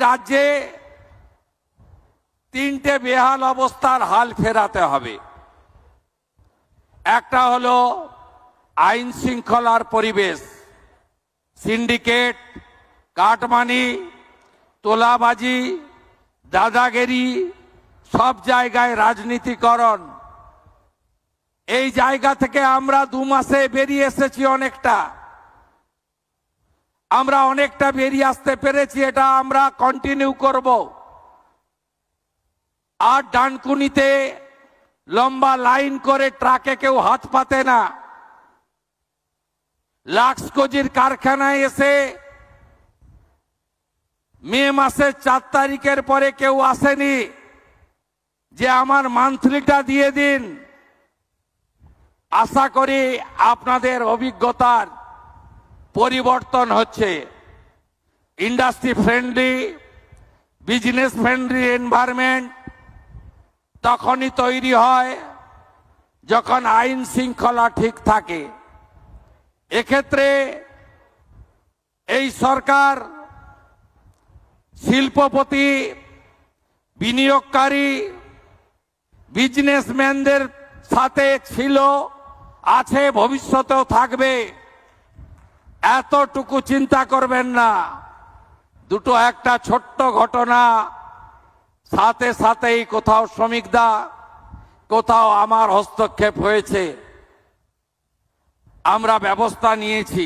রাজ্যে তিনটে বেহাল অবস্থার হাল ফেরাতে হবে। একটা হলো আইন শৃঙ্খলার পরিবেশ, সিন্ডিকেট, কাটমানি, তোলাবাজি, দাদাগিরি, সব জায়গায় রাজনীতিকরণ। এই জায়গা থেকে আমরা 2 মাসে বেরিয়ে এসেছি অনেকটা, আমরা অনেকটা বেরিয়ে আসতে পেরেছি, এটা আমরা কন্টিনিউ করব। আর ডানকুনিতে লম্বা লাইন করে ট্রাকে কেউ হাত পাতে না। লাক্সকোজির কারখানায় এসে মে মাসের 4 তারিখের পরে কেউ আসেনি যে আমার মান্থলিটা দিয়ে দিন। আশা করি আপনাদের অভিজ্ঞতার পরিবর্তন হচ্ছে। Industry friendly, business friendly environment তখনই তৈরি হয় যখন আইন শৃঙ্খলা ঠিক থাকে। এক্ষেত্রে এই সরকার শিল্পপতি, বিনিয়োগকারী, বিজনেসম্যানদের সাথে ছিল, আছে, ভবিষ্যতেও থাকবে। এতটুকু চিন্তা করবেন না। দুটো একটা ছোট্ট ঘটনা, সাথে সাথেই কোথাও শ্রমিকদা, কোথাও আমার হস্তক্ষেপ হয়েছে, আমরা ব্যবস্থা নিয়েছি।